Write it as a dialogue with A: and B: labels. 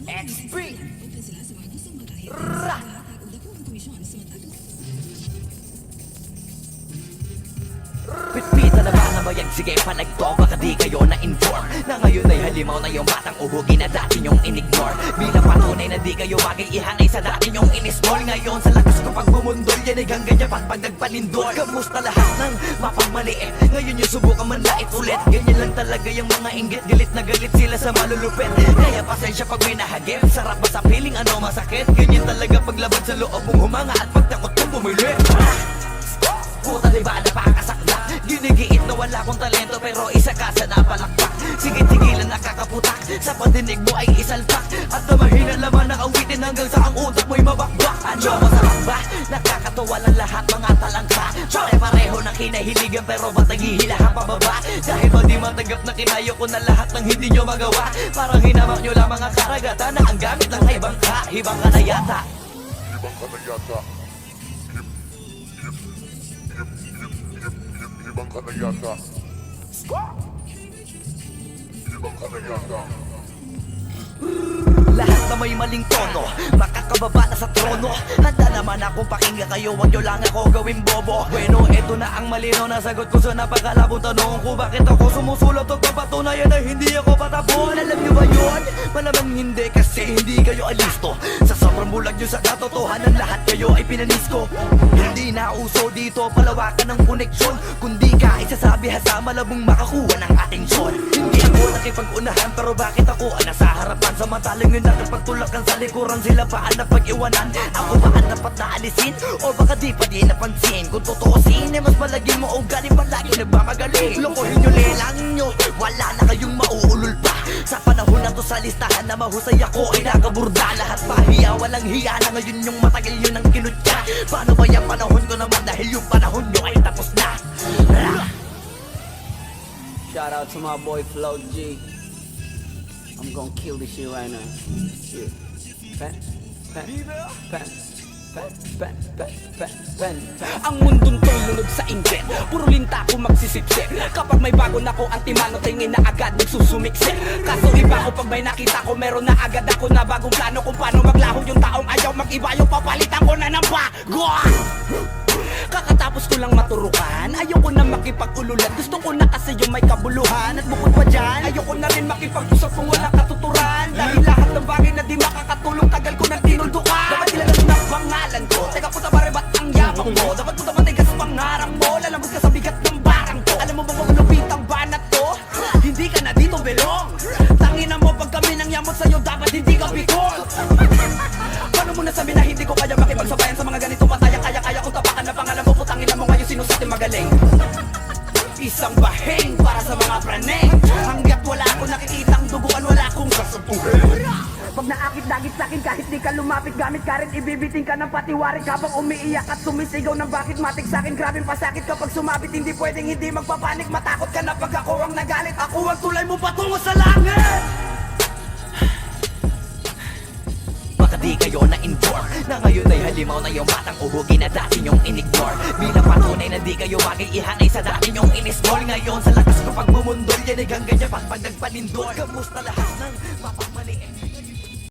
A: XP Ra Pitpita na ba na bayag? Sige panagto, baka di kayo na-inform na ngayon ay halimaw na yung batang uhugi na dati nyong in-ignore. Bilang patunay na di kayo mag-iihanay sa dati nyong in-small. Ngayon sa lakas ko pag bumundol, yan ay hanggang dyan pag nagpalindol. Kamusta lahat ng mapagmaliit? Ngayon yung subukan manlait ulit. Ganyan lang talaga yung mga inggit, galit na galit sila sa malulupit. Kaya pasensya pag may nahagip, sarap ba sa piling ano masakit? Ganyan talaga paglabad sa loob mong humanga at pagtakot kong bumili. Puta diba napakasakdak? Ginigiit na wala akong talento pero isa ka sa napalakpak. Sige tigilan nakakaputak, sa pandinig mo ay isalpak. At na mahina laman ng awitin hanggang sa ang utak mo'y mabakbak. Ano masarap ba? Nakakatawa lang lahat mga talangka. Pare-pareho na kinahiligan pero ba't naghihilahan pababa? Dahil ba di matanggap na kinayo ko na lahat ng hindi nyo magawa? Parang hinamak nyo lang mga karagatan na ang gamit lang ay bangka. Hibang ka na yata.
B: Ibang ka na yata. Ibang ka na yata. Ibang ka na yata.
A: Lahat na may maling tono, makakababa na sa trono. Handa naman akong pakinggan kayo, wag nyo lang ako gawin bobo. Bueno, eto na ang malinaw na sagot ko sa napakalabong tanong ko. Bakit ako sumusulot o kapatunayan na hindi ako patapon? Alam nyo ba yun? Malamang hindi kasi hindi kayo alisto. Sa sobrang bulag nyo sa katotohanan, lahat kayo ay pinanis ko. Hindi na uso dito palawakan ng koneksyon, kundi ka isasabi sa malabong makakuha ng atensyon. Hindi ako nakipag-unahan pero bakit ako nasa harapan? Samantalang yun nakipagtulakan sa likuran, sila pa ang napag-iwanan. Ako ba ang dapat na alisin? O baka di pa di napansin? Kung totoosin, mas malaging mo o galing palagi nagmamagaling. Lokohin nyo, lelang nyo, wala na kayong mauulol pa. Sa panahon na to sa listahan na mahusay ako ay nakaburda. Lahat pahiya, walang hiya na ngayon yung matagal yun ang kinutya. Paano ba yung panahon ko naman dahil yung panahon nyo ay tapos na?
C: Shout out to my boy Flo G. I'm gonna kill this shit right now. Shit. Pen.
D: Ang mundong to'y lunod sa inggit, puro linta ko magsisipsip. Kapag may bago na ko, antimano tingin na agad nagsusumiksip. Kaso iba ko pag may nakita ko, meron na agad ako na bagong plano kung paano maglaho yung taong ayaw mag-iba. Yung papalitan ko na ng bago. Kakatapos ko lang maturukan, ayoko na makipag-ululan. Gusto ko na kasi yung may kabuluhan. At bukod pa dyan, ayoko na rin makipag-usap kung wala katuturan. Dahil lahat ng bagay na di makakatulong, tagal ko nang tinuldukan. Dapat kilala mo na pangalan ko, teka puta pare ba't ang yabang mo? Dapat puta matigas pangarang mo, lalabas ka sa bigat ng barang ko. Alam mo ba kung lupit ang banat to? Hindi ka na dito belong. Tangina mo pag kami nang yamot sa'yo, dapat hindi ka bikol. Paano mo nasabi na hindi ko kaya makipagsabayan sa mga ganito pataya? Kaya kung tapakan na pangalan mo, putangin na mo ngayon sino sa ating magaling. Isang bahing para sa mga praneng. Hanggat wala akong nakikitang duguan, wala akong sasabuhin.
E: Pag naakit-dagit sa'kin kahit di ka lumapit, gamit ka rin, ibibiting ka ng patiwarik. Habang umiiyak at sumisigaw ng bakit matik sa'kin. Grabing pasakit kapag sumabit, hindi pwedeng hindi magpapanik. Matakot ka na pag ako ang nagalit, ako ang tulay mo patungo sa langit.
A: Baka di kayo na-inform na ngayon ay halimaw na yung batang uhugi na dati nyong in-ignore. Bilang patunay na di kayo mag-iihanay sa dati nyong in-small. Ngayon sa lakas ko pag bumundol, yan ay hanggang dyan pag nagpalindol. Kamusta lahat ng mapagmaliit?